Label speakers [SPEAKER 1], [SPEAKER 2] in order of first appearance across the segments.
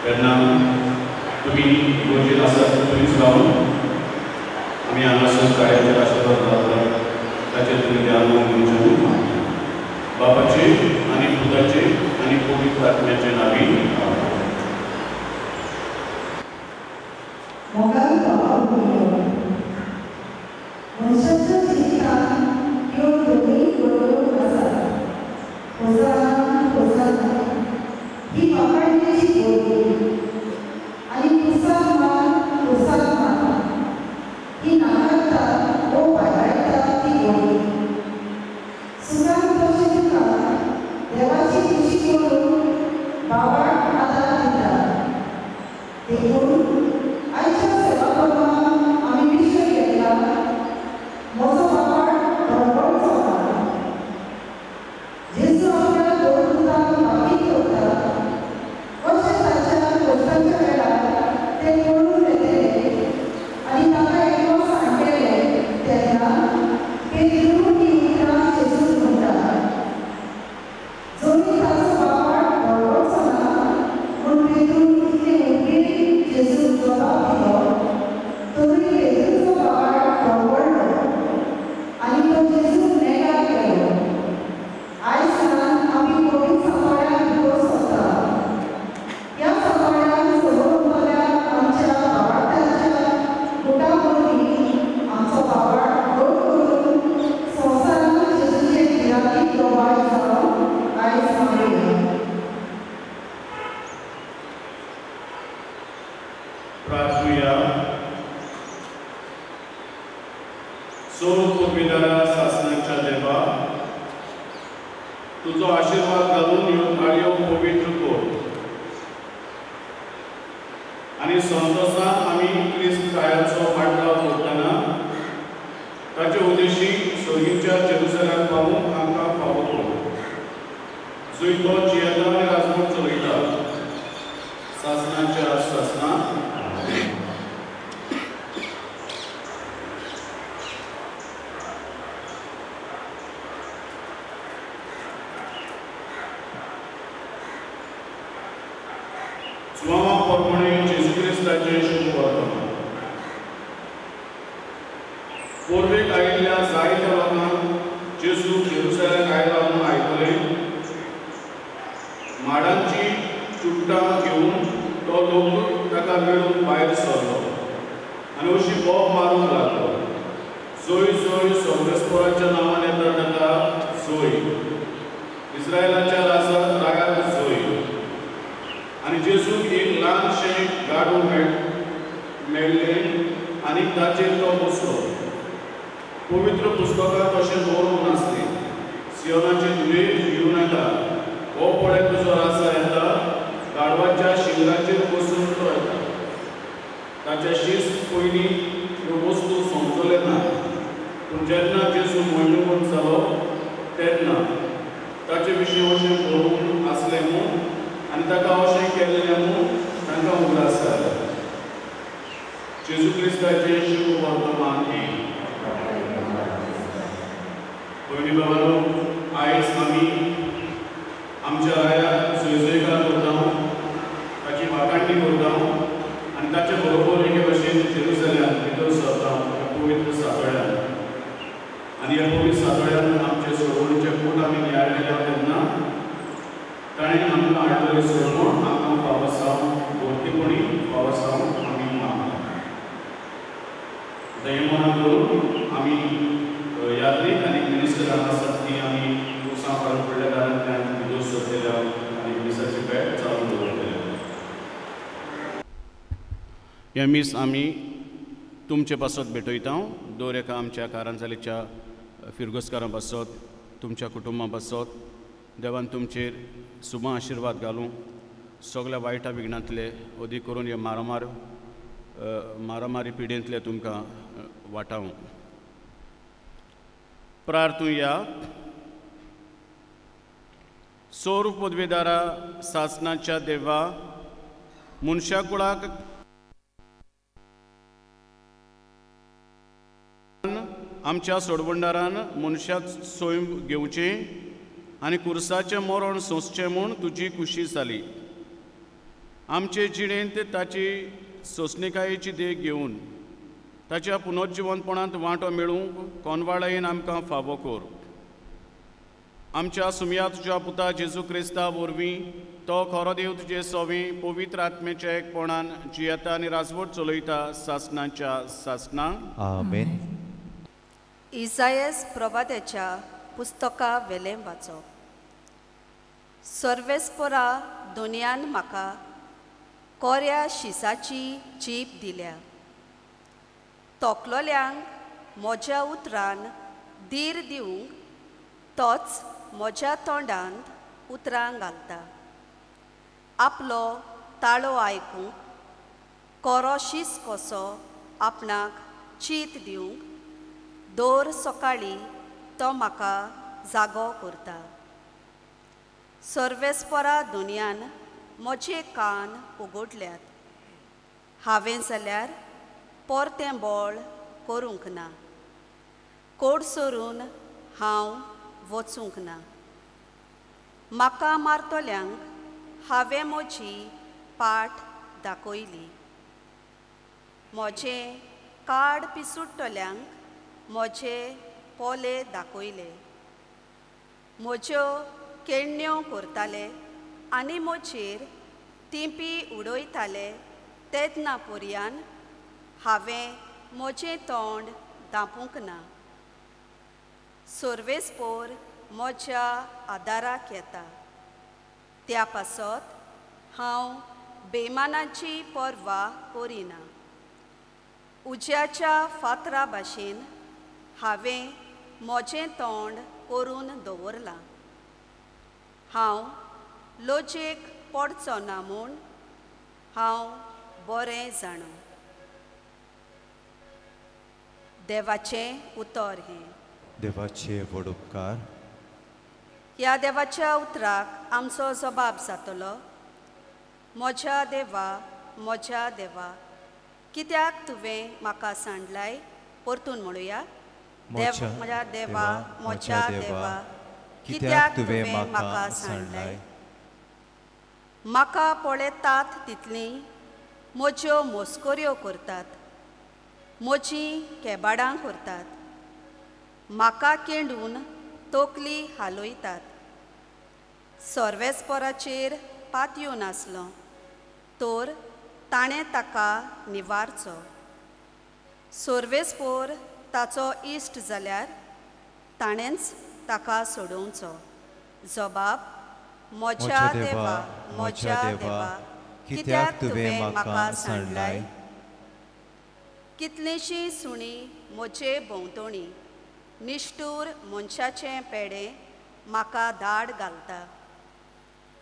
[SPEAKER 1] तेन्ना तुमी इगोर्जेन आसात थंयच रावन आमी हांगासर कार्याचेर आशिल्लो रावतात ताचेर तुमी ध्यान घेवचें बापाचे आनी पुताचे आनी पवित्र आत्म्याचे नांवी
[SPEAKER 2] मनशाच्या जिवितांत ह्यो दोनूय गरजो आसात. होसाना होसाना ही बापायची बोली आनी होसाना ही नाकारता वो वायटायता ती बोली. सुखान कशी तुका देवाची खुशी करून बाबाक आदार दिता. देखून आयच्या सेवा करपाक आमी विशय घेतला. म्हजो बापाक धडपड चलता. जेजू आपल्या दोन पुतांक बाकी करता. कशें ताच्या कश्टाच्या वेळार ते करून येतले आनी ताका एकलो सांगलेले तेन्ना पेद्रू ही उतरां जेजूक म्हणटा. जरी ताचो बापाक धडपड चलना म्हूण पेद्रून इतले उमेदीन जेजूक जबाब दिलो तरी पेद्रूचो बापाक धडपडलो आनी तो जेजूक नेगार केलो. आयज सावन आमी पवित्र सांखोड्याक भितर सरता. ह्या सांखोड्याक सगळ्या आमच्या भावार्थाच्या मुठा मदीं आमचो भावार्थ घट करून संवसारांत जेजूचे गिरायक प्रवास जावन आयज मागयला.
[SPEAKER 1] प्रार्थुया. सोर पदवीदारा सासणाच्या देवा तुजो आशीर्वाद घालून ह्यो कार्यो पवित्र कर आनी संतोशान आमी क्रिस्त कायाचो पाटलाव करतना ताचे उद्देशी सोयीच्या जेरुसलेमाक पावूंक आमकां फावो कर. जंय तो जियेता आनी राजवट चलयता सासणाच्या सासणां प्रमाणे जेजू क्रिस्ताचे शुभ वर्तमान. पूर्वेक आयिल्ल्या जायत्या लोकांक जेजू जेरुसलेमाक आयला म्हूण आयकलें. माडांची चुट्टां घेवन तो लोक ताका मेळून भायर सरलो आनी अशी बोब मारूंक लागलो. जोय जोय स्वर्गस्पराच्या नांवान येता ताका जोय. इस्रायलाच्या रागाक जोय. आनी जेजूक एक ल्हानशें गाडू मेळ्ळें आनी ताचेर तो बसलो. पवित्र पुस्तकांत अशें बरोवन नासलें, सियोनाचे धुवेर भिवू नाका, हो पळय तुजो राजा येता, गाडवाच्या शिंगाचेर बसून तो येता. ताच्या शिस्त पयलीं ह्यो वस्तू समजले ना. पूण जेन्ना जेजू मोयणूक जालो तेन्ना ताचे विशीं अशें बरोवन आसलें म्हूण आनी ताका अशें केल्लें म्हूण तांकां उगडास जालो. जेजू क्रिस्ताचें शुभ वर्तमान हे. भयणी भावांनो, आयज आमी आमच्या रायाक जयजयकार करता, ताची वाखाणणी करता आनी ताचे बरोबर एके भशेन जेरुसलेमांत भितर सरता ह्या पवित्र सातोळ्यान. आनी ह्या पवित्र सातोळ्यान आमचे सोडवणीचे पूट आमी नियाळलेल्या तेन्ना ताणें आमकां आयकले सोडवण आमकां फावो सावन भोवतीपणी फावो सावन आमी मागता. दये मनाक करून आमी यात्रेक आनी मिनिस्टर आसात ती आमी उसां काडून फुडल्या दारांतल्यान भितर सरतल्या आनी मिसाची पेट चालू दवरतले. ह्या मीस आमी तुमचे पासत भेटयता. दर एका आमच्या कारंजालीच्या फिरगोसकारां पासत तुमच्या कुटुंबा पासत देवान तुमचेर सुमा आशिर्वाद घालूं. सगळ्या वायटा विघ्नांतले अदीक करून हे मारामारी पिडेंतले तुमकां वाटावूं. प्रार्थुया. सौर पदवीदारा सासणाच्या देवा मनशा कुळाक आमच्या सोडवंडारान मनशाक सोय घेवचें आनी कुर्साचें मरण सोंसचें म्हूण तुजी खुशी जाली. आमचे जिणेंत ताची सोंसणिकायेची देख घेवन ताच्या पुनर्जिवनपणांत वांटो मेळूंक कोनवाळेन आमकां फावो कोर. आमच्या सुमया तुज्या पुता जेजू क्रिस्ता वरवीं तो खरो देव तुजे सोवें पवित्र आत्मेच्या एकपणान जियेता आनी राजवट चलयता सासणाच्या सासणां.
[SPEAKER 3] आमेन.
[SPEAKER 4] इसायस प्रभातेच्या पुस्तका वेलें वाचप. सर्वेस्परा दुनियान म्हाका कोऱ्या शिसाची जीप दिल्या. तोकलोल्यांक म्हज्या उतरान धीर दिवंक तोच म्हज्या तोंडांत उतरां घालता. आपलो ताळो आयकूंक कोरो शीस कसो आपणाक चीत दिवंक दर सकाळीं तो म्हाका जागो करता. सर्वेस्परा दुनियान म्हजे कान उगडल्यात. हांवें जाल्यार परतें बोळ करूंक ना. कोड सोरून हांव वचूंक ना. म्हाका मारतल्यांक हांवें म्हजी पाट दाखयली. म्हजें काड पिसुट्टल्यांक म्हजे पोले दाखयले. म्हज्यो केण्ण्यो करताले आनी म्हजेर तिंपी उडयताले तेदना पर्यान हांवें म्हजें तोंड धांपूंक ना. सर्वेस्पोर म्हज्या आदाराक येता. त्या पासत हांव बेमानाची पर्वा करिना. उज्याच्या फातरा भाशेन हांवें म्हजें तोंड करून दवरलां. हांव लोजेक पडचो ना म्हूण हांव बरें जाणा. देवाचें उतर हें.
[SPEAKER 3] देवाचे व्हड उपकार.
[SPEAKER 4] ह्या देवाच्या उतराक आमचो जबाब जातलो. म्हज्या देवा कित्याक तुवें म्हाका सांडलाय. परतून म्हणुया. म्हज्या देवा कित्याक तुवें म्हाका सांडलाय. म्हाका पळयतात तितलीं म्हज्यो मोस्कोऱ्यो करतात. म्हजीं केबाडां करतात. म्हाका केंडून तोकली हालयतात. सर्वेस्पराचेर पातयो नासलो तर ताणें ताका निवारचो. सर्वेस्पोर ताचो इश्ट जाल्यार ताणेंच ताका सोडोवचो. जबाब. म्हज्या देवा कित्याक तुवें म्हाका सांडलाय. कितलींशीं सुणीं म्हजे भोंवतणी निश्ठूर मनशाचें पेडें म्हाका धाड घालता.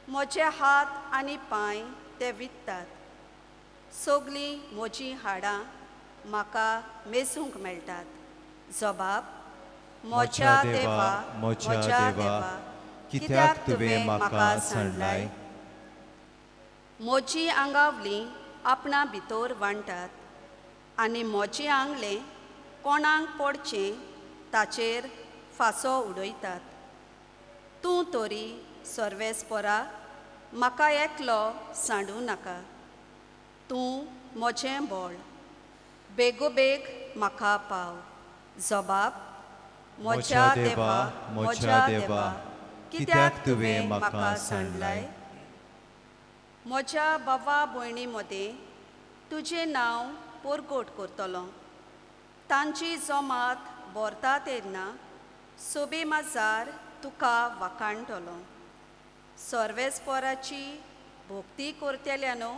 [SPEAKER 4] म्हजे हात आनी पांय ते वित्तात. सगलीं म्हजीं हाडां म्हाका मेसूंक मेळटात. जबाब. म्हज्या देवा कित्याक तुवें म्हाका सांडलाय. म्हजीं आंगावलीं आपणा भितर वांटात आनी म्हजें आंगलें कोणाक पडचें ताचेर फांसो उडयतात. तूं तरी सर्वेस्परा म्हाका एकलो सांडूं नाका. तूं म्हजें बोळ. बेगोबेग म्हाका पाव. जबाब. म्हज्या देवा कित्याक तुवें म्हाका सांडलाय. म्हज्या भावा भयणी मदें तुजें नांव परगट करतलो. तांची जमात भरता तेन्ना सोबे माजार तुका वाखाणटलो. सर्वेस्पराची भोक्ती करतेल्यानो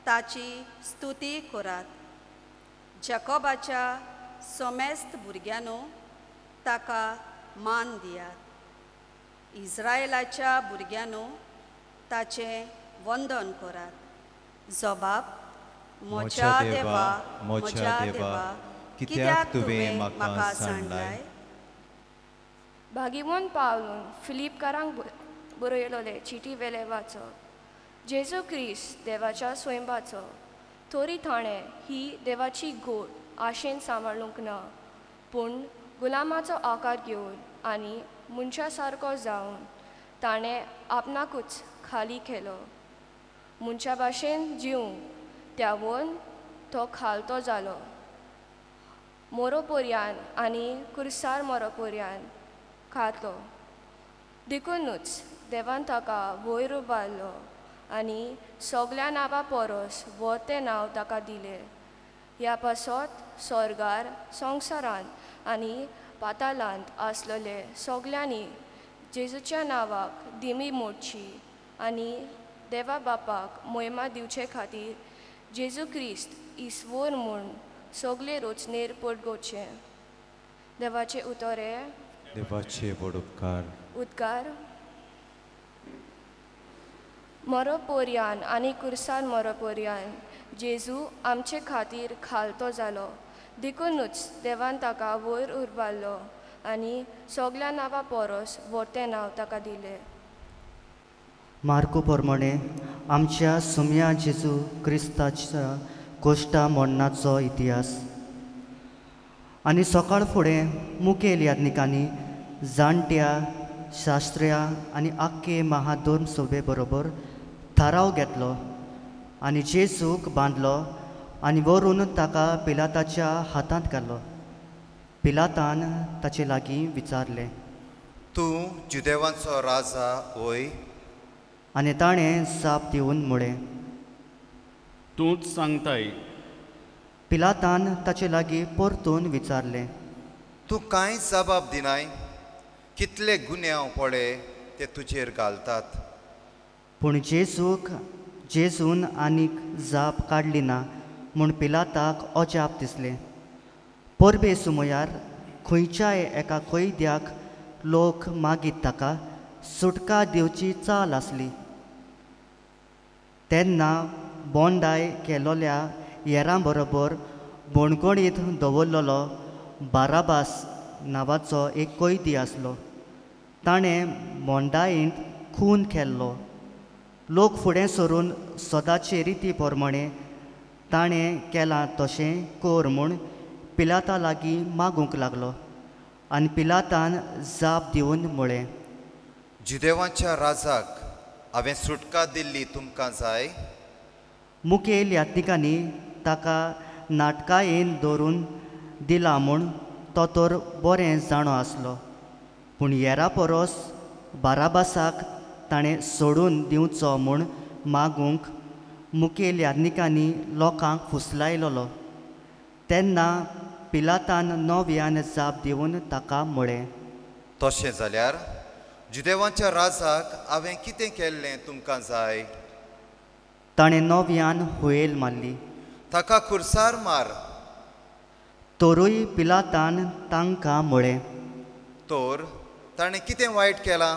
[SPEAKER 4] ताची स्तुती करात. जॅकोबाच्या सोमेस्त भुरग्यानो ताका मान दियात. इस्रायेलाच्या भुरग्यानो ताचें वंदन करात. जबाब. म्हज्या देवा कित्याक तुवें म्हाका सांडलाय.
[SPEAKER 5] भागिवंत पावलून फिलिपकारांक बरयलोले चिटी वेले वाचप. जेजू क्रिस्त देवाच्या स्वयंभाचो तोरी ताणें ही देवाची गोड आशेन सांबाळूंक ना पूण गुलामाचो आकार घेवन आनी मनशा सारको जावन ताणें आपणाकूच खाली केलो. मनशा भाशेन जिवंक त्यावून तो खालतो जालो मोरोपोर्यान आनी कुर्सार मोरोपोर्यान खातलो देखूनच देवान ताका वयर उबारलो आनी सगल्या नांवा परस व्हडलें नांव ताका दिलें ह्या पासत स्वर्गार संवसारांत आनी पातालांत आसलेले सगल्यांनी जेजूच्या नांवाक दिमी मोडची आनी देवा बापाक महिमा दिवचे खातीर जेजू क्रिस्त इस्वोर म्हूण सगळे रोचनेर पडगोवचे देवाचे उतोरे
[SPEAKER 3] देवाचे व्हड
[SPEAKER 5] उद्गार मोरोपोर्यान आनी कुर्सार मोरोपोर्यान जेजू आमचे खातीर खालतो जालो देखूनच देवान ताका वयर उबारलो आनी सगल्या नांवा परस व्हडलें नांव ताका दिलें
[SPEAKER 6] मार्को प्रमाणे आमच्या सुम्या जेजू क्रिस्ताच्या गोश्टा मोडनाचो इतिहास आनी सकाळ फुडें मुखेल याज्ञिकांनी जाणट्या शास्त्र्या आनी आख्खे महाधर्म सभे बरोबर थाराव घेतलो आनी जेजूक बांदलो आनी व्हरून ताका पिलाताच्या हातांत घालो पिलातान ताचे लागीं विचारलें
[SPEAKER 7] तूं जुदेवांचो राजा वय
[SPEAKER 6] आनी ताणें जाप दिवन म्हळें
[SPEAKER 1] तूंच सांगताय
[SPEAKER 6] पिलातान ताचे लागीं परतून विचारलें
[SPEAKER 7] तूं कांय जबाब दिनाय कितले गुन्यांव पडे ते तुजेर घालतात
[SPEAKER 6] पूण जेजून आनीक जाप काडली ना म्हूण पिलाताक अजाप दिसलें परबे सुमयार खंयच्याय एका कैद्याक लोक मागीत ताका सुटका दिवची चाल आसली तेन्ना बोंडाय केलोल्या येरां बरोबर बोणकोणीत दवरलेलो बाराबास नांवाचो एक कैदी आसलो ताणें बोंडायेंत खून केल्लो लोक फुडें सरून सदांचे रिती प्रमाणे ताणें केलां तशें कर म्हूण पिलाता लागीं मागूंक लागलो आनी पिलातान जाप दिवन म्हळें
[SPEAKER 7] जुदेवांच्या राजाक हांवें सुटका दिल्ली तुमकां जाय
[SPEAKER 6] मुखेल यात्रिकांनी ताका नाटकायेन दवरून दिला म्हूण तो तर बरें जाणो आसलो पूण येरा परस बाराबासाक ताणें सोडून दिवचो म्हूण मागूंक मुखेल याज्ञिकांनी लोकांक फुसलायलोलो तेन्ना पिलातान नव्यान जाप दिवन ताका म्हळें
[SPEAKER 7] तशें जाल्यार जुदेवांच्या राजाक हांवें कितें केल्लें तुमकां जाय
[SPEAKER 6] ताणें नव्यान हुयेल मारली
[SPEAKER 7] ताका खुर्सार मार
[SPEAKER 6] तोरूय पिलातान तांकां म्हळें
[SPEAKER 7] तर ताणें कितें वायट केलां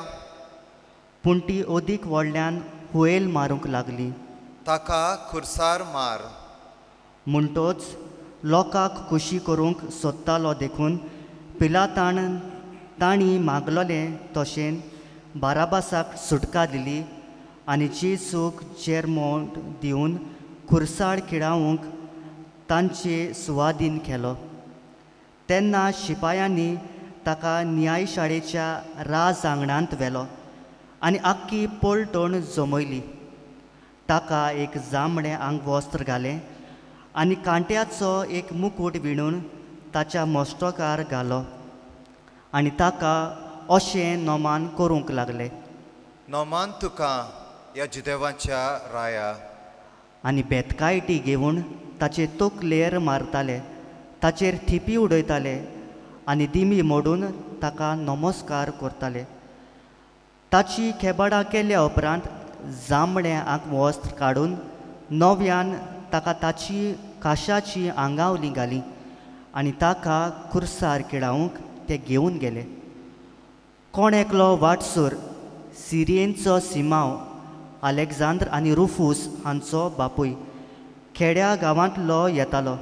[SPEAKER 6] पूण ती ओदीक व्हडल्यान हुयेल मारूंक लागली
[SPEAKER 7] ताका खुर्सार मार
[SPEAKER 6] म्हणटोच लोकांक खुशी करूंक सोदतालो देखून पिलातान तांणी मागलोलें तशें बाराबासाक सुटका दिली आनी जेजूक जेरमोंड दिवन खुर्साळ खिडावूंक तांचे सुवाधीन केलो तेन्ना शिपायांनी ताका न्यायशाळेच्या राज आंगणांत व्हेलो आनी आख्खी पलटण जमयली ताका एक जांबडें आंगवस्त्र घालें आनी कांट्याचो एक मुकूट विणून ताच्या मस्तकार घालो आनी ताका अशें नोमान करूंक लागलें
[SPEAKER 7] नोमान तुका ह्या जुदेवांच्या राया
[SPEAKER 6] आनी बेतकायटी घेवन ताचे तकलेर मारताले ताचेर थिपी उडयताले आनी दिमी मोडून ताका नमस्कार करताले ताची खेबाडा केल्या उपरांत जांबडें आंगवस्त्र काडून नव्यान ताका ताची काशाची आंगावली घाली आनी ताका खुर्सार खिडावूंक ते घेवन गेले कोण एकलो वाटसूर सिरियेंचो सिमांव आलेक्झांद्र आनी रुफूस हांचो बापूय खेड्या गांवांतलो येतालो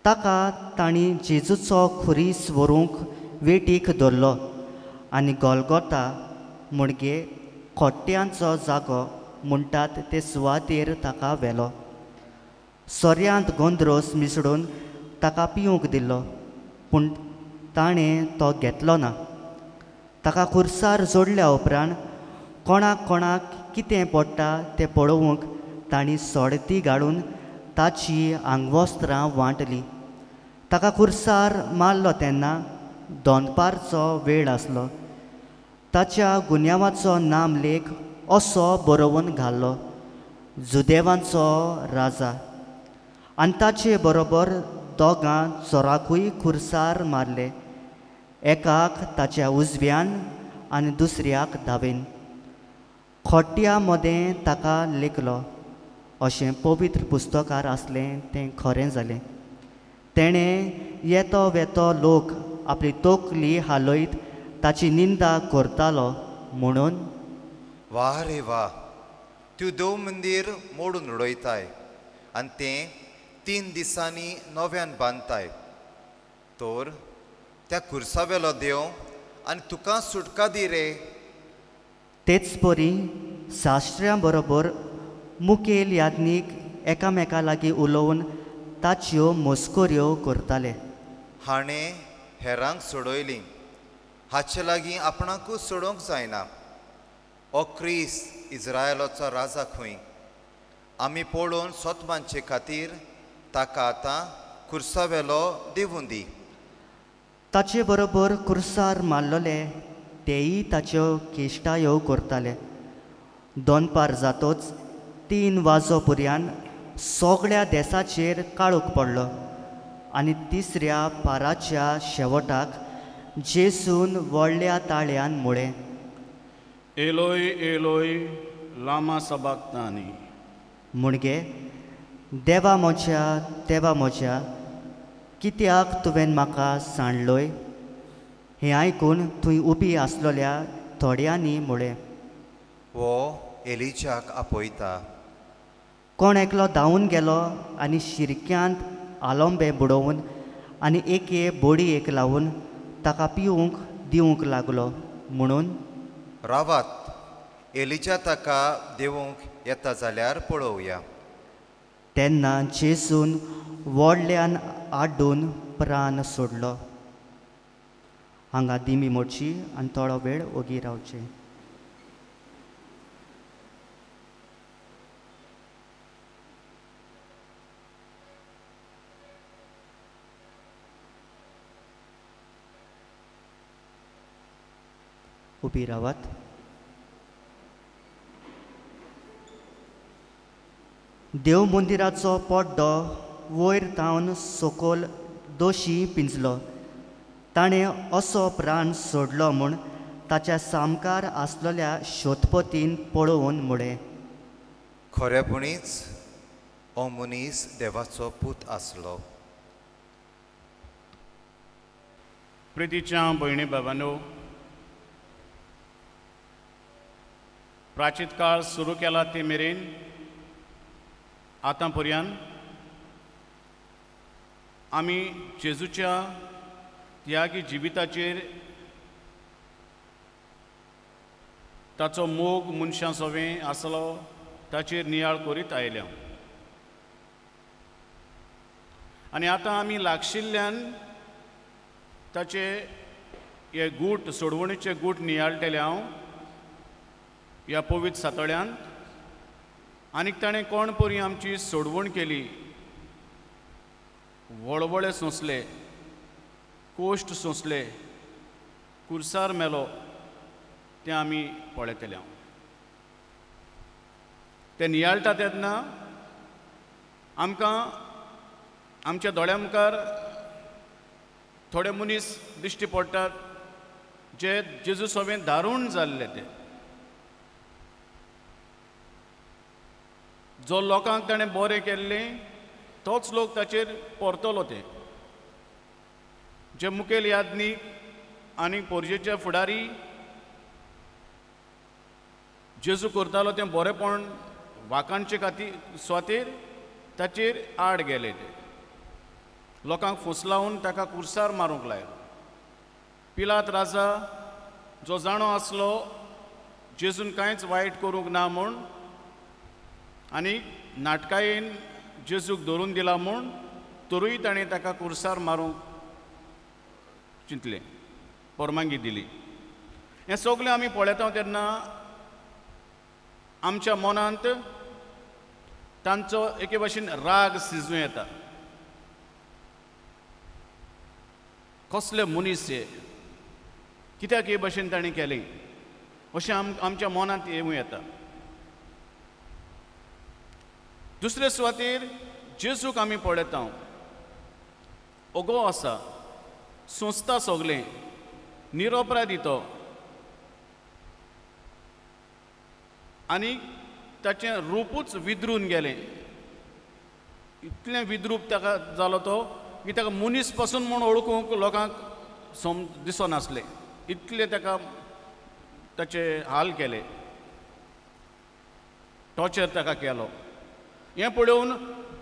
[SPEAKER 6] ताका तांणी जेजूचो खुरीस व्हरूंक वेटीक धरलो आनी गोलगोता म्हणगे खोट्ट्यांचो जागो म्हणटात ते सुवातेर ताका व्हेलो सोर्यांत गोंदरोस मिसळून ताका पिवूंक दिल्लो पूण ताणें तो घेतलो ना ताका खुर्सार जोडल्या उपरांत कोणाक कितें पडटा तें पळोवंक तांणी सोडती घालून ताची आंगवस्त्रां वांटली. ताका खुर्सार मारलो तेन्ना दोनपारचो वेळ आसलो. ताच्या गुन्यांवाचो नामलेख असो बरोवन घाल्लो, जुदेवांचो राजा. आनी ताचे बरोबर दोगां चोराकूय खुर्सार मारले, एकाक ताच्या उजव्यान आनी दुसऱ्याक दावेन. खोट्या मदें ताका लेखलो अशें पवित्र पुस्तकार आसलें तें खरें जालें. तेणें येतो वेतो लोक आपली तोकली हालयत ताची निंदा करतालो म्हणून
[SPEAKER 7] वा रे वा, तूं देव मंदीर मोडून उडयताय आनी तें 3 दिसांनी नव्यान बांदताय. तर त्या खुर्सावेलो देव आनी तुका सुटका दी रे.
[SPEAKER 6] तेच परी शास्त्र्यां बरोबर मुखेल याज्ञीक एकामेका लागीं उलोवन ताच्यो मस्कोऱ्यो करताले.
[SPEAKER 7] हाणें हेरांक सोडयलीं, हाचे लागीं आपणाकूच सोडोवंक जायना. ओ क्रिस्त इस्रायलाचो राजा खंय? आमी पळोवन सोतमांचे खातीर ताका आतां खुर्सावेलो दिवून दी.
[SPEAKER 6] ताचे बरोबर खुर्सार मारलोले तेय ताच्यो केश्टायो करताले. दोनपार जातोच 3 वाजो पर्यान सगळ्या देशाचेर काळोख पडलो आनी तिसऱ्या पाराच्या शेवटाक जेसून व्हडल्या ताळ्यान म्हळें,
[SPEAKER 1] एलोय एलोय लामा सबक्तानी.
[SPEAKER 6] म्हणगे देवा म्हज्या कित्याक तुवें म्हाका सांडलोय? हें आयकून थंय उबी आसलोल्या थोड्यांनी म्हळें,
[SPEAKER 7] वो एलिजाक आपयता.
[SPEAKER 6] कोण एकलो धांवून गेलो आनी शिरक्यांत आलोंबे बुडोवन आनी एके बोडयेक लावून ताका पिवूंक दिवंक लागलो म्हणून
[SPEAKER 7] रावात, एलिजा ताका दिवंक येता जाल्यार पळोवया.
[SPEAKER 6] तेन्ना जेसून व्हडल्यान आड्डून प्राण सोडलो. हांगा दिमी मोडची आनी थोडो वेळ ओगी रावचें. उबी रावात. देव मंदिराचो पड्डो वयर तावन सकयल दोशी पिंजलो. ताणें असो प्राण सोडलो म्हूण ताच्या सामकार आसलेल्या शोधपतीन पळोवन म्हळें,
[SPEAKER 7] खरेपणीच हो मनीस देवाचो पूत आसलो.
[SPEAKER 1] प्रितीच्या भयणी भावांनो, प्राचीत काळ सुरू केला ते मेरेन आतां पर्यंत आमी जेजूच्या त्यागी जिविताचेर ताचो मोग मनशां सवें आसलो ताचेर नियाळ करीत आयल्या. आनी आतां आमी लागशिल्ल्यान ताचे हे गूट सोडवणीचे गूट नियाळटले हांव ह्या पवित्र सातोळ्यांत. आनीक ताणें कोण परी आमची सोडवण केली, वळवळे सोंसले, कोश्ट सोंसले, कुर्सार मेलो तें आमी पळयतले. हांव तें नियाळटा तेन्ना आमकां आमच्या दोळ्या मुखार थोडे मनीस दिश्टी पडटात जे जेजू सवें दारूण जाल्ले. ते जो लोकांक ताणें बरें केल्लें तोच लोक ताचेर परतलो. ते जे मुखेल याज्ञीक आनी पोरजेचे फुडारी जेजू करतालो तें बरेंपण वाखाणचे खातीर स्वातीर ताचेर आड गेले. ते लोकांक फूस लावन ताका कुर्सार मारूंक लायलो. पिलात राजा जो जाणो आसलो जेजून कांयच वायट करूंक ना म्हूण आनी नाटकायेन जेजूक धरून दिला म्हूण तरूय ताणें ताका कुर्सार मारूंक चिंतलें, परवानगी दिली. हें सगळें आमी पळयता तेन्ना आमच्या मनांत तांचो एके भाशेन राग सिजूं येता. कसले मनीस हे, कित्याक हे भाशेन ताणें केलें अशें आमच्या मनांत येवूं येता. दुसरे सुवातेर जेजूक आमी पळयता, ओगो आसा, सोंसता सगलें, निरपराधी तो, आनी ताचें रूपूच विदरून गेलें. इतलें विद्रूप ताका जालो तो की ताका मनीस पासून म्हूण ओळखूंक लोकांक दिसनासलें. इतले ताका ताचे हाल केले, टॉर्चर ताका केलो. हें पळोवन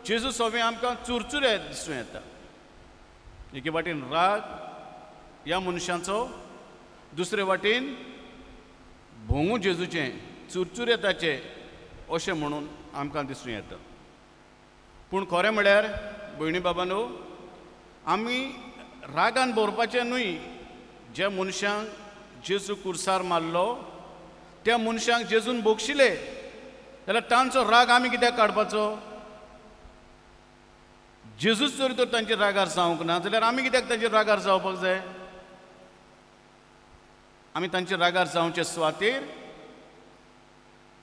[SPEAKER 1] जेजू सोबे आमकां चुरचुरे दिसूं येता. एके वाटेन राग ह्या मनशांचो, दुसरे वाटेन भोंगू जेजूचें, चुरचुरे ताचे अशें म्हणून आमकां दिसूं येता. पूण खरें म्हळ्यार भयणी बाबांनो, आमी रागान भरपाचें न्हय. ज्या मनशांक जेजू कुर्सार मारलो त्या मनशांक जेजून बोगशिले जाल्यार तांचो राग आमी कित्याक काडपाचो? जेजूच जर तर तांच्या रागार जावंक ना जाल्यार आमी कित्याक तांच्या रागार जावपाक जाय? आमी तांच्या रागार जावचे सुवातेर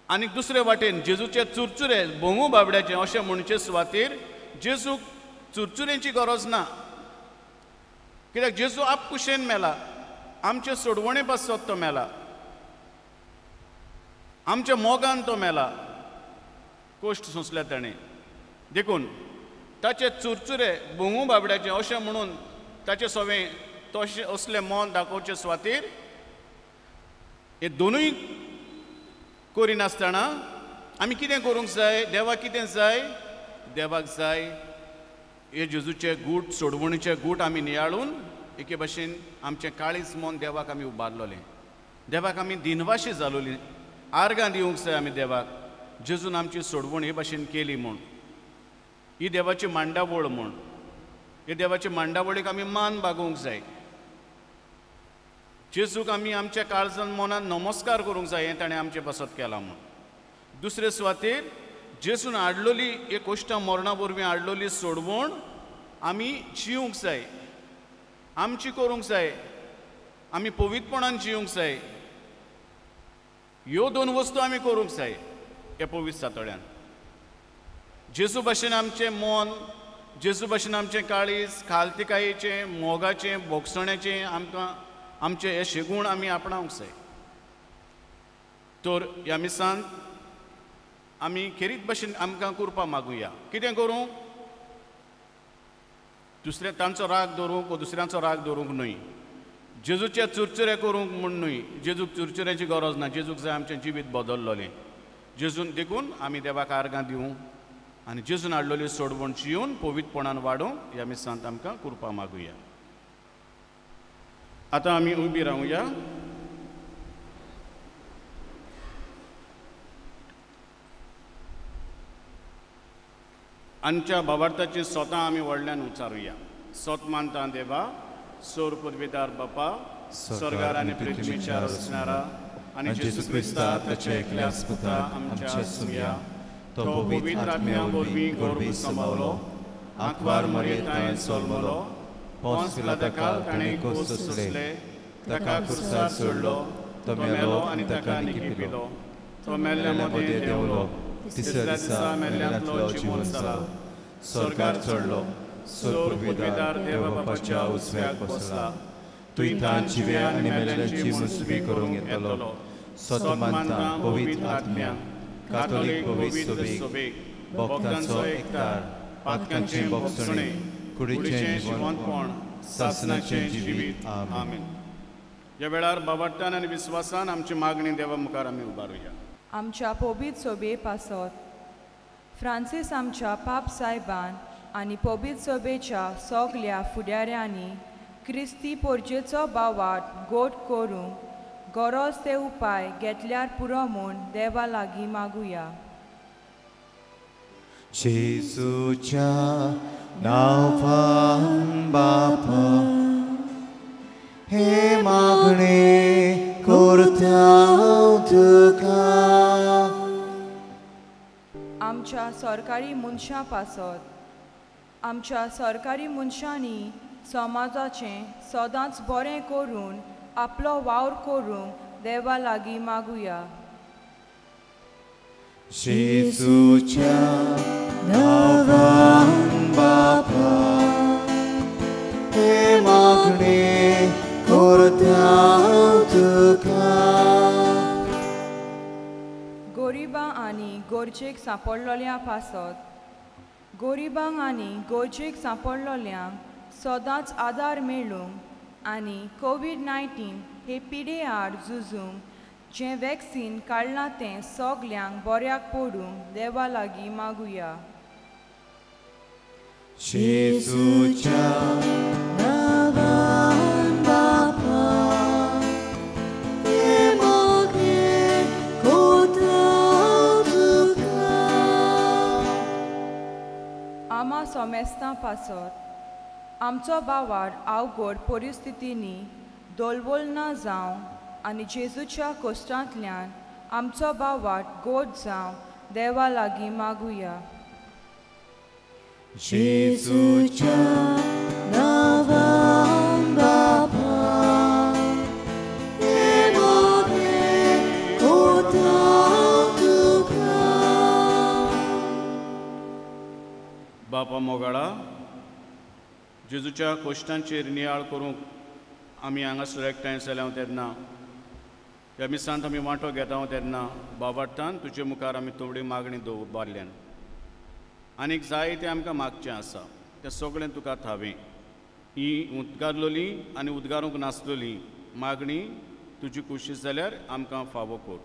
[SPEAKER 1] आनी दुसरे वाटेन जेजूचे चुरचुरे भोंगू बाबड्याचे अशें म्हणचे सुवातेर जेजूक चुरचुरेची गरज ना. कित्याक जेजू आपकुशेन मेला, आमचे सोडवणे पासत तो मेला, आमच्या मोगान तो मेला, कोश्ट सोंसले ताणें. देखून ताचे चुरचुरे भोंगू बाबड्याचे अशें म्हणून ताचे सोबे तशें असलें मोन दाखोवचे सुवातेर हे दोनूय करिनासतना आमी कितें करूंक जाय? देवाक कितें जाय? देवाक जाय हे जेजूचे गूट, सोडवणीचे गूट आमी नियाळून एके भाशेन आमचें काळीज मोन देवाक आमी उबारलोलें. देवाक आमी दिनवाशी जालोलीं, आर्गां दिवंक जाय आमी देवाक. जेजून आमची सोडवण हे भाशेन केली म्हूण, ही देवाची मांडावळ म्हूण. हे देवाचे मांडावळीक आमी मान बागोवंक जाय. जेजूक आमी आमच्या काळजान मनान नमस्कार करूंक जाय, हें ताणें आमचे पासत केलां म्हूण. दुसरे सुवातेर जेजून हाडलोली एक कोश्टां मरणा वरवीं हाडलोली सोडवण आमी जिवंक जाय, आमची करूंक जाय, आमी पवित्रपणान जिवंक जाय. ह्यो दोन वस्तू आमी करूंक जाय हे पवित्र सातोळ्यान. जेजू भाशेन आमचें मन, जेजू भाशेन आमचें काळीज, खालतिकायेचें, मोगाचें, भोगसण्याचें आमकां आमचे हे शेगूण आमी आपणावंक जाय. तर ह्या मिसांत आमी खेरीत भाशेन आमकां करपा मागुया. कितें करूं? दुसऱ्या तांचो राग धरूंक वा दुसऱ्यांचो राग धरूंक न्हय. जेजूचे चुरचुरे करूंक म्हूण न्हय. जेजूक चुरचुऱ्याची गरज ना. जेजूक जाय आमचें जिवीत बदललोलें. जेजून देखून आमी देवाक आर्गां दिवं आनी जेजून हाडलोली सोडवण जिवन पवित्रपणान वाडोवंक ह्या मिसांत आमकां करपा मागुया. आतां आमी उबी रावया. आमच्या भावार्थाची स्वता आमी व्हडल्यान उच्चारुया. सोत मानता देवा, सोर पदवीदार बापा, स्वर्गार आनी पृथ्वीचेर असणारा आनी जेजू क्रिस्ता ताच्या एकल्या पुता आमच्या सुया, तो पवित्र आत्म्या वरवीं गर्भ सांबाळलो, आंकवार मरयेंताय जल्मलो, पोंस पिलाताकाल ताणें कोस सोंसले, ताका क्रुसार चडलो, तो मेलो आनी ताका निखिपिलो, तो मेल्ल्या मदें देंवलो, तिसऱ्या दिसा मेल्ल्यांतलो जिवंत जाला, स्वर्गार चडलो, सोर पदवीदार देवा बापाच्या उजव्याक बसला, तुयें जिव्या आनी मेल्ल्यांची मुसबी करूंक येतलो. सोत मानता पवित्र आत्म्या, कातोलीक पवित्र सोबेक, भक्तांचो एकठार, पातकांचें भोगसणें, कुडीचें जिवंतपण, सासणाचें जिवीत. आमीन. ह्या वेळार बाबार्थान आनी विस्वासान आमची मागणी देवा मुखार आमी उबारुया.
[SPEAKER 8] आमच्या पवित्र सोबे पासत फ्रांसीस आमच्या पाप सायबान आनी पवित्र सोबेच्या सगल्या फुडाऱ्यांनी क्रिस्ती पोरचेचो बावाट गोड करूंक गरज ते उपाय घेतल्यार पुरो म्हूण देवा लागीं मागुया.
[SPEAKER 3] जेजूच्या नांवान बापा, हे मागणे करता तुका,
[SPEAKER 8] आमच्या सरकारी मनशां पासत आमच्या सरकारी मनशांनी समाजाचें सदांच बरें करून आपलो वावर करूंक देवा लागीं मागुया.
[SPEAKER 3] जेजूच्या नांवान बापा हे मागणे करता तुका.
[SPEAKER 8] गरिबां आनी गरजेक सांपडलोल्या पासत गरिबांक आनी गरजेक सांपडलोल्यांक सदांच आदार मेळूंक आनी कोविड-19 हे पिडे आड झुजूंक जें वॅक्सीन काडलां तें सगल्यांक बऱ्याक पडूंक देवा लागीं मागुया.
[SPEAKER 3] जेजूच्या नांवान बापा हे मागणे करता तुका.
[SPEAKER 8] आमा सोमेस्तां पासत आमचो बावार अवघड परिस्थितींनी दोलवोल ना जावं आनी जेजूच्या कश्टांतल्यान आमचो बावार गोड जावं देवा लागीं मागुया.
[SPEAKER 3] जेजूच्या नांवान बापा हे मागणे करता तुका.
[SPEAKER 1] बापा मोगाळा जेजूच्या कश्टांचेर नियाळ करूंक आमी हांगासर एकठांय जाल्या तेन्ना ह्या मिसांत आमी वांटो घेता तेन्ना बाबाटान तुजे मुखार आमी थोडी मागणी दवरल्यान आनीक जायतें आमकां मागचें आसा तें सगळें तुका थावें. ही उद्गारलोली आनी उद्गारूंक नासलोली मागणी तुजी कुशीस जाल्यार आमकां फावो कर.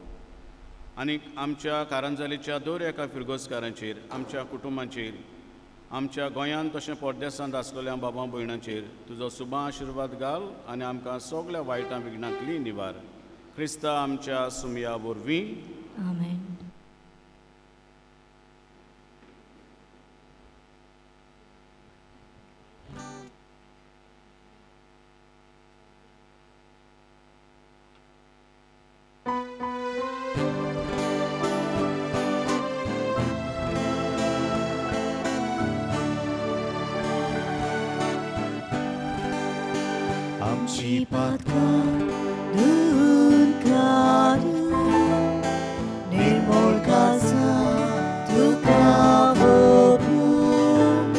[SPEAKER 1] आनीक आमच्या कारंजालीच्या दर एका फिरगोसकारांचेर आमच्या कुटुंबांचेर आमच्या गोंयांत तशें परदेसांत आसलेल्या बाबा भयणांचेर तुजो सुबा आशिर्वाद घाल आनी आमकां सगळ्या वायटा विघ्नांतली निवार. क्रिस्ता आमच्या सुमया वरवीं.
[SPEAKER 9] आमेन.
[SPEAKER 3] आमची पातकां धुवून काडून निर्मळ कासा तुका वोपून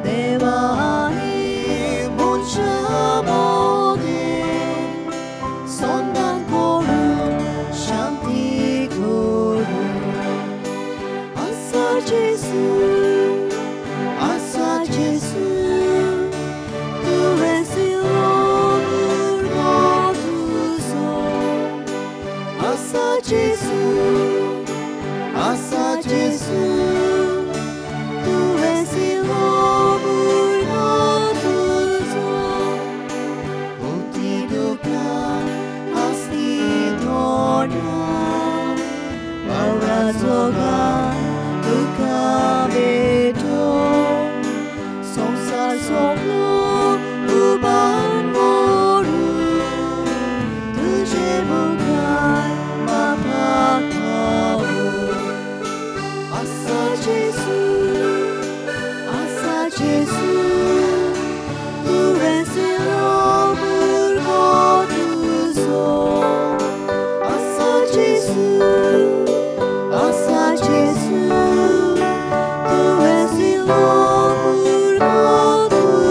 [SPEAKER 3] देवा आनी मनशा मोगेर संदान करून शांती करून आसा जेजू आसा जेजू तुवें Gesù, assa Gesù, tu esi l'amor natuso,oti duka asti dona, maura zoga duka beto, sonsar soplo uban moru, tuje bukai Jesus, tu és l'amor natuso. Assa Jesus, tu és l'amor natuso.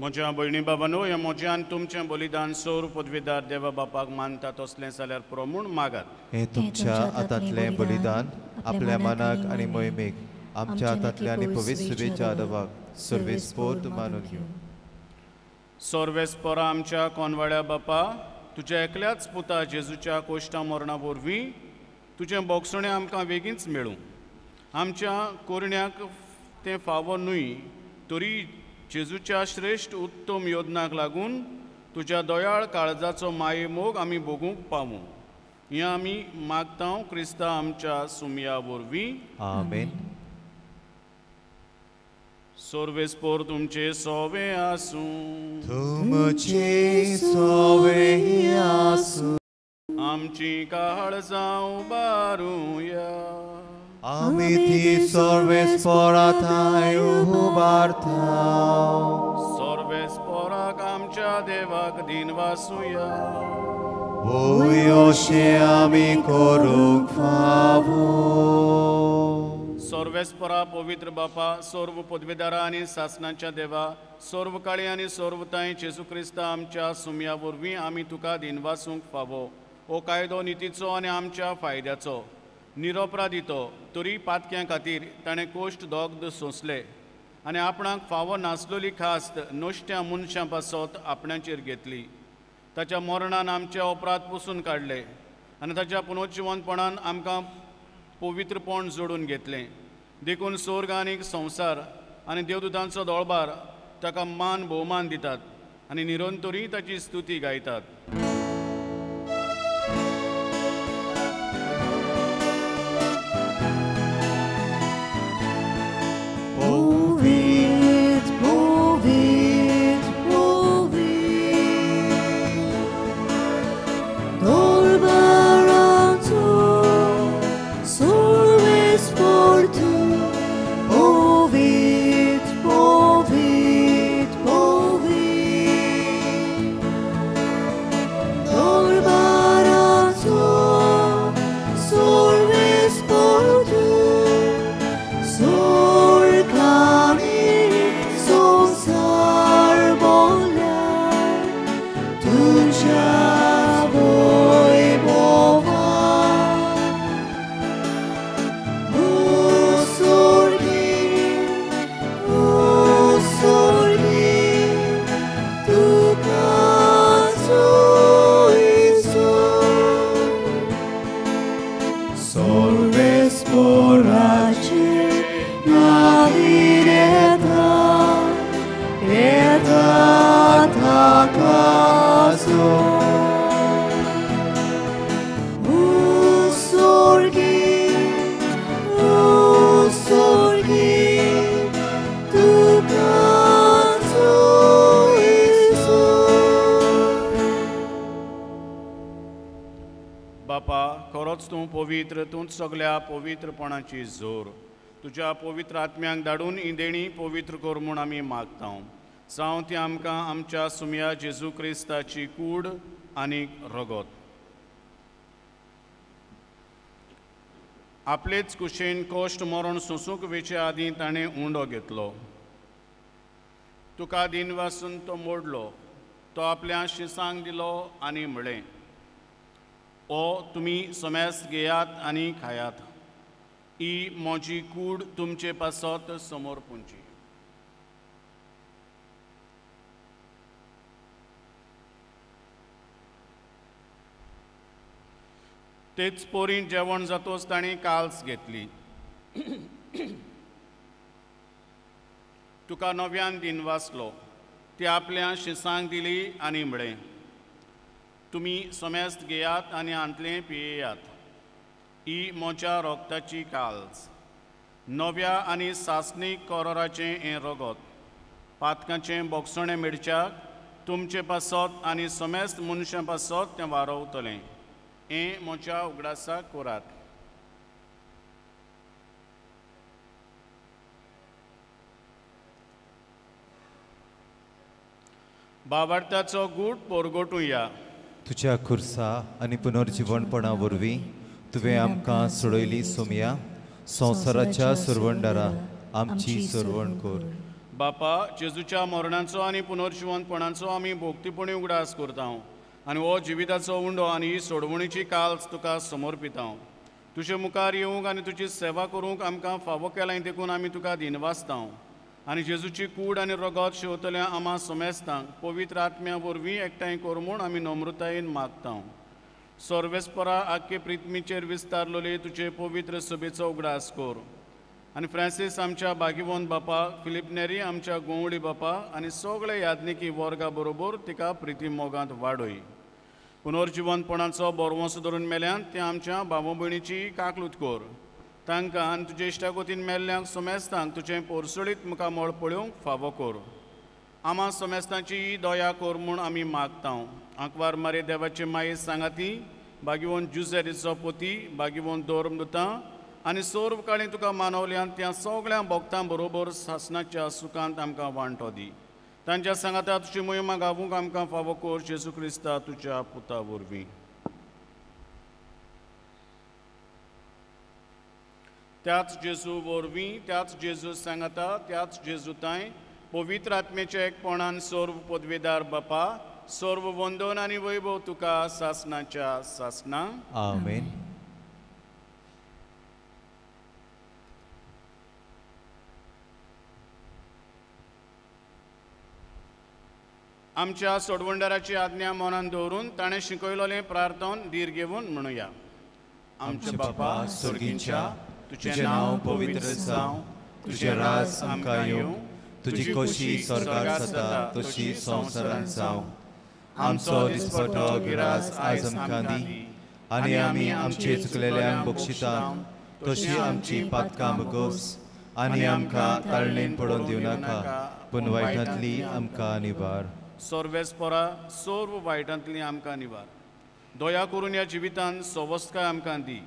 [SPEAKER 1] म्हज्या भयणी बाबांनो ह्या मोज्यान तुमचें बलिदान सौर पदवीदार देवा बापाक मानता तसलें जाल्यार प्रमूण मागात.
[SPEAKER 3] हे तुमच्या हातांतलें बलिदान आपल्या मनाक आनी मोहिमेक आमच्या हातांतल्या आनी पवित्र सुबेच्या आदवाक सर्वेस्पोर्त मानून घेवं.
[SPEAKER 1] सर्वेस्पोरा आमच्या कोनवाड्या बापा तुज्या एकल्याच पुता जेजूच्या कोश्टा मरणा वरवीं तुजें बोगसणें आमकां बेगीनच मेळूं. आमच्या कोरण्याक तें फावो न्हय तरी जेजूच्या श्रेश्ठ उत्तम योजनाक लागून तुज्या दयाळ काळजाचो माये मोग आमी भोगूंक पावूं. हें आमी मागता क्रिस्ता आमच्या सुमया वरवीं.
[SPEAKER 3] आमेन.
[SPEAKER 1] सर्वेस्पोर तुमचे सोवे आसूं.
[SPEAKER 3] तुमचे सोवे आसूं.
[SPEAKER 1] आमची काळजां उबारुया
[SPEAKER 3] आमी ती सर्वेस्पराताय उबारताव
[SPEAKER 1] सर्वेस्पराक आमच्या देवाक दिनवासुया
[SPEAKER 3] ओयोशे आमी करूंक फावो
[SPEAKER 1] सर्वेस्परा पवित्र बापा सर्व पदवीदारा आनी सासणाच्या देवा सर्व काळी आनी सर्वताय जेजू क्रिस्ता आमच्या सुमया वरवीं आमी तुका दिनवासूंक फावो हो कायदो नितीचो आनी आमच्या फायद्याचो निरोपरा दितो तरी पातक्यां खातीर ताणें कोश्ट दोगद सोंसले आनी आपणाक फावो नासलोली खास्त नोश्ट्या मनशां पासत आपणाचेर घेतली ताच्या मरणान आमच्या अपराध पुसून काडले आनी ताच्या पुनर्जिवंतपणान आमकां पवित्रपण जोडून घेतलें देखून स्वर्ग आनी संवसार आनी देवदूतांचो दोळबार ताका मान भोवमान दितात आनी निरंतरी ताची स्तुती गायतात पवित्र तूंच सगळ्या पवित्रपणाची जोर तुज्या पवित्र आत्म्यांक धाडून ही देणी पवित्र कर म्हूण आमी मागता जावं ती आमकां आमच्या सुमया जेजू क्रिस्ताची कूड आनी रगत आपलेच कुशेन कोश्ट मरण सोंसूंक वेचे आदीं ताणें उंडो घेतलो तुका दिनवासून तो मोडलो तो आपल्या शिसांक दिलो आनी म्हळें ओ तुमी समेस्त घेयात आनी खायात ही म्हजी कूड तुमचे पासत समोर पुंची तेच पोरीन जेवण जातोच ताणें काल्स घेतली तुका नव्यान दिनवासलो ती आपल्या शिसांक दिली आनी म्हळें तुमी समेस्त घेयात आनी आंतले पियेयात ही म्हज्या रोगताची काल्स नव्या आनी सासणीक कोरोराचें हें रगत पातकाचें बोगसणें मिरच्याक तुमचे पासत आनी समेस्त मनशां पासत तें वारवतलें हें म्हज्या उगडासाक करात बाबार्थाचो गूट पोरगोटूया
[SPEAKER 3] तुज्या खुर्सा आनी पुनर्जीवणपणा वरवीं तुवें आमकां सोडयली सोमया संवसाराच्या सुरवंडारा आमची सुरवण कर
[SPEAKER 1] बापा जेजूच्या मरणाचो आनी पुनर्जीवंतपणाचो आमी भोगतीपणी उगडास करता आनी हो जिविताचो उंडो आनी ही सोडवणीची काल्स तुका समर्पिता तुजे मुखार येवंक आनी तुजी सेवा करूंक आमकां फावो केलां देखून आमी तुका दिनवासता आनी जेजूची कूड आनी रगत शेवतल्या आमा समेस्तांक पवित्र आत्म्या वरवीं एकठांय कर म्हूण आमी नम्रतायेन मागता सर्वेस्परा आख्खे प्रिथ्वीचेर विस्तारलोले तुजे पवित्र सभेचो उगडास कर आनी फ्रांसीस आमच्या भागीवंत बापा फिलिप नेरी आमच्या गोवळी बापा आनी सगळे यादनिकी वर्गा बरोबर तिका प्रिती मोगांत वाडय पुनर्जीवंतपणाचो बोरवंसो धरून मेल्यान ते आमच्या भाव भयणीची काकलूत कर तांकां आनी तुजे इश्टागोतीन मेल्ल्यांक समेस्तांक तुजें पोरसळीत मुखामळ पळोवंक फावो कर आमा समेस्तांची दया कर म्हूण आमी मागता आंकवार मारे देवाचे माये सांगाती बागीवन जुजेरीचो पोती बागीवन दोरमदुतां आनी सोर्व काळी तुका मानवल्यान त्या सगळ्या भक्तां बरोबर सासणाच्या सुखांत आमकां वांटो दी. तांच्या सांगाता तुजी मोहिमा गावूंक आमकां फावो कर जेजू क्रिस्ता तुज्या पुता वरवीं. त्याच जेजू वरवीं त्याच जेजू सांगाता त्याच जेजू तांय पवित्र आत्मेच्या एकपणान सर्व पदवेदार बापा सर्व वंदन आनी वैभव तुका सासणाच्या सासणां.
[SPEAKER 3] आमेन.
[SPEAKER 1] आमच्या सोडवंडाराची आज्ञा मनान दवरून ताणें शिकयलोलें प्रार्थन धीर घेवन म्हणुया. आमचे बापा स्वर्गींच्या तुझें नांव पवित्र जावं, तुझें राज आमकां येवं, तुजी खोशी स्वर्गार जाता तशी संवसारांत जावं. आमचो दिसपटो गिरास आयज आमकां दी आनी आमी आमचे चुकलेल्यांक बक्षितात तशी आमची पातकां बगोस आनी आमकां ताळणेन पडोवन दिवं नाका पूण वायटांतली आमकां निवार. सर्वेस्परा सर्व वायटांतली आमकां निवार. दया करून ह्या जिवितांत सवस्काय आमकां दी.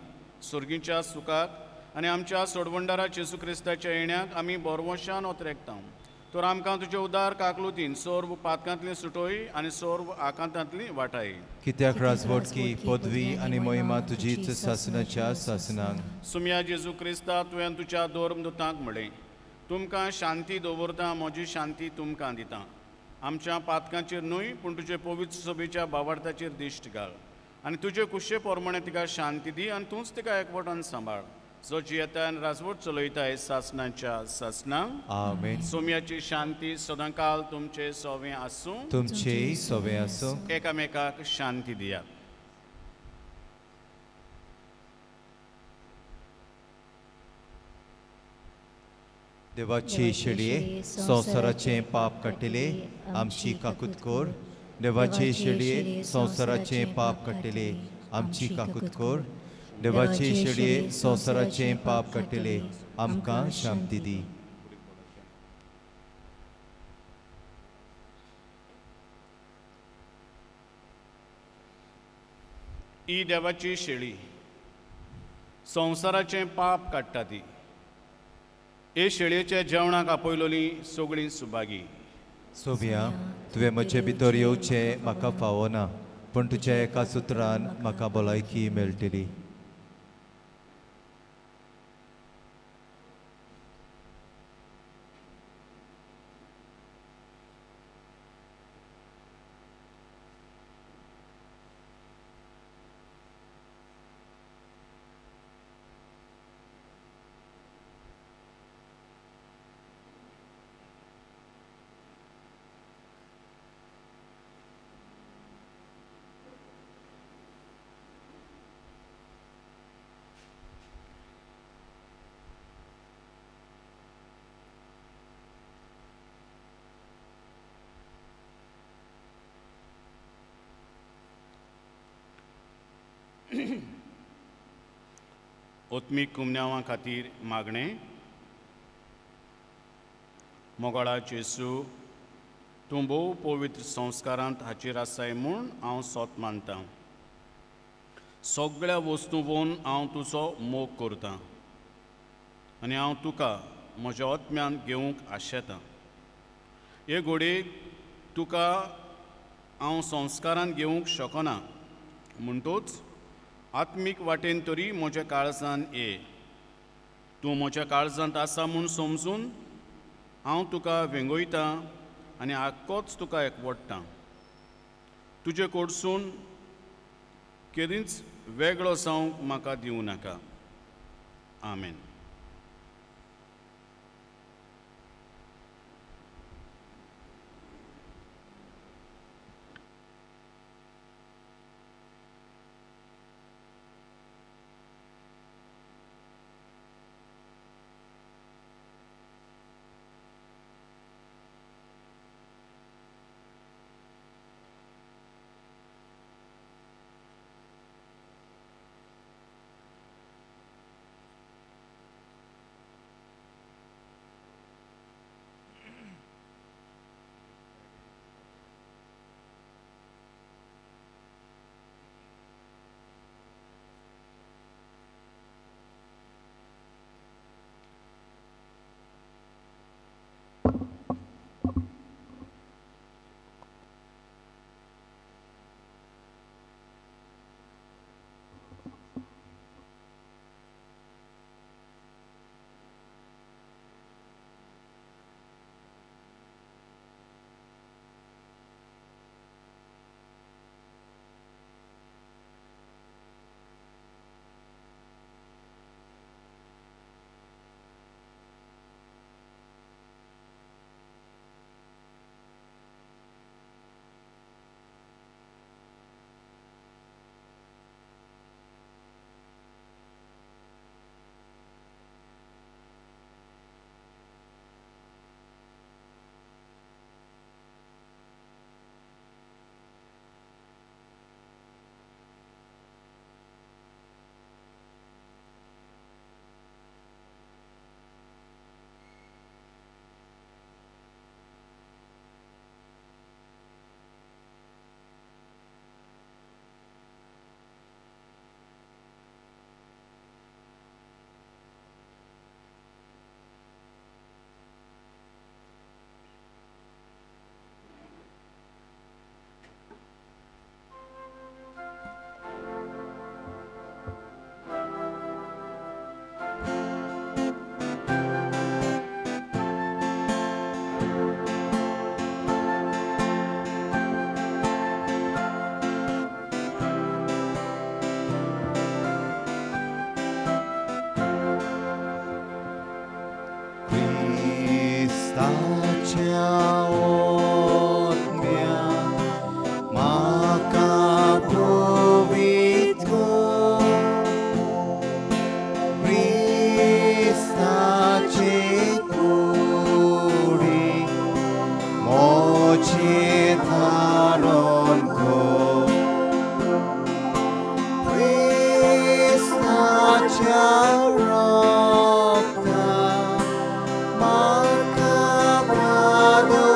[SPEAKER 1] स्वर्गीच्या सुखाक आनी आमच्या सोडवंडारा जेजू क्रिस्ताच्या येण्याक आमी बरवशान ओतरेकता. तर आमकां तुजे उदार काकलुतीन सर्व पातकांतली सुटोय आनी सर्व आकांतांतली वाटाय.
[SPEAKER 3] कित्याक राजवटकी पदवी आनी मोहिमा तुजीच सासणाच्या सासणांक.
[SPEAKER 1] सुम्या जेजू क्रिस्ता तुवें तुज्या दोरमदुतांक म्हळें, तुमकां शांती दवरता म्हजी शांती तुमकां दिता. आमच्या पातकांचेर न्हय पूण तुजे पवित्र सभेच्या भावार्थाचेर दिश्ट घाल आनी तुजे कुशे प्रमाणे तिका शांती दी आनी तूंच तिका एकवटान सांबाळ. जो जियेता आनी राजवट चलयताय सासणाच्या सासणांक.
[SPEAKER 3] आमेन.
[SPEAKER 1] सोम्याची शांती सदांकाल तुमचे सोवें आसूं.
[SPEAKER 3] तुमचेय सोवें आसूं.
[SPEAKER 1] एकामेकाक शांती दियात.
[SPEAKER 3] देवाचे शेडये संवसाराचे पाप काटिले आमची काकूत कोर. देवाचे शेडये संवसाराचे पाप काटिले आमची काकूत कोर. देवाचे शेडये संवसाराचे पाप काटिले आमकां शांती दी.
[SPEAKER 1] ही देवाची शेळी संवसाराचे पाप काडटा ती. हे शेळयेच्या जेवणाक आपयलोली सगळीं सुभागी.
[SPEAKER 3] सोबिया तुवें म्हजे भितर येवचें म्हाका फावना पूण तुज्या एका सुत्रान म्हाका भलायकी मेळटली.
[SPEAKER 1] ओत्मीक कुमन्यावां खातीर मागणें. मोगाळा जेसू तूं भोव पवित्र संस्कारांत हाचेर आसाय म्हूण हांव सोत मानतां. सगळ्या वस्तू पळोवन हांव तुजो मोग करतां आनी हांव तुका म्हज्या ओत्म्यान घेवंक आशेतां. हे घोडयेक तुका हांव संस्कारान घेवंक शकना म्हणटूच आत्मीक वाटेन तरी म्हज्या काळजान ये. तूं म्हज्या काळजांत आसा म्हूण समजून हांव तुका वेंगयतां आनी आक्कोच तुका एकवटतां. तुजे कडसून केदींच वेगळो जावंक म्हाका दिवं नाका. आमेन.
[SPEAKER 3] ताच्या ओतम्या म्हाका पवित्र क्रिस्ताचे कुडी मोचे धारण कर क्रिस्ताच्या रक्ता म्हाका बादो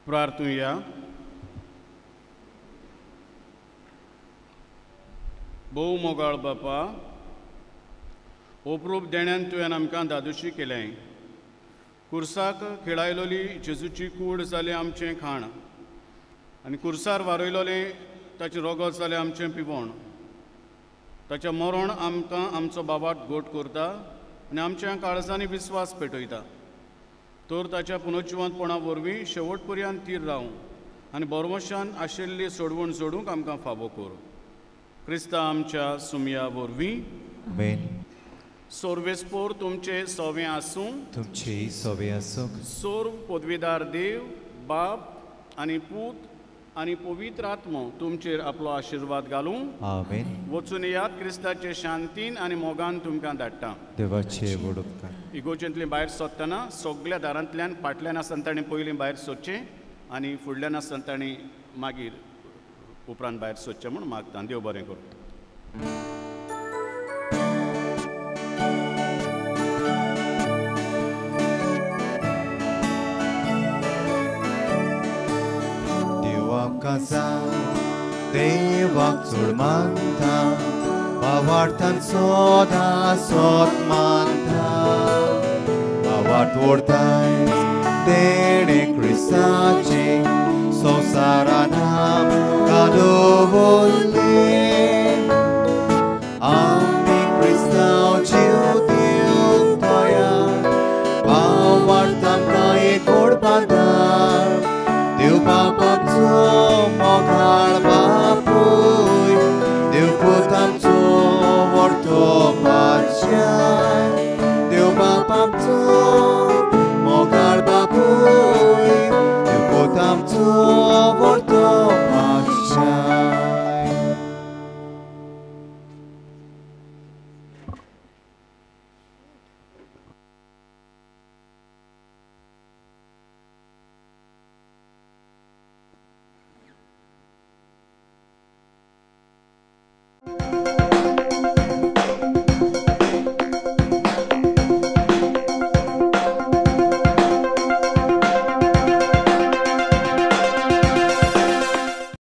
[SPEAKER 1] प्रार्थूया. भोव मोगाळ बापा, ओपरूप देण्यान तुवें आमकां दादोशी केलें. कुर्साक खेळायलोली जेजूची कूड जालें आमचें खाण, आनी कुर्सार वारयलोलें ताचें रोगत जालें आमचें पिवण. ताचें मरण आमकां आमचो बाबाट घोट करता आनी आमच्या काळजांनी विस्वास पेटयता. तर ताच्या पुनर्जिवंतपणा वरवीं शेवट पर्यंत तीर रावूं आनी बरवशान आशिल्ली सोडवण सोडूंक आमकां फावो कर. क्रिस्ता आमच्या सुमया वरवीं.
[SPEAKER 3] आमेन.
[SPEAKER 1] सोर्वेस्पोर तुमचे सवें आसूं.
[SPEAKER 3] तुमचे सवे आसूं.
[SPEAKER 1] सोर्व पदवीदार देव, बाप आनी पूत आनी पवित्र आत्मो तुमचेर आपलो आशिर्वाद घालूं.
[SPEAKER 3] आमेन.
[SPEAKER 1] वचून याद क्रिस्ताचे शांतीन आनी मोगान तुमकां धाडटा.
[SPEAKER 3] देवाचे व्हड उपकार.
[SPEAKER 1] इगोर्जेंतलीं भायर सरतना सगळ्या दारांतल्यान फाटल्यान आसतना ताणें पयलीं भायर सरचें आनी फुडल्यान आसतना ताणें मागीर उपरांत भायर सरचें म्हूण मागता. देव बरें करूं.
[SPEAKER 3] देवाक चड मानता, बावार्थान सोदा सोद मानता. बावार्थ ओडताय तेणें क्रिस्ताचे संवसारान घालून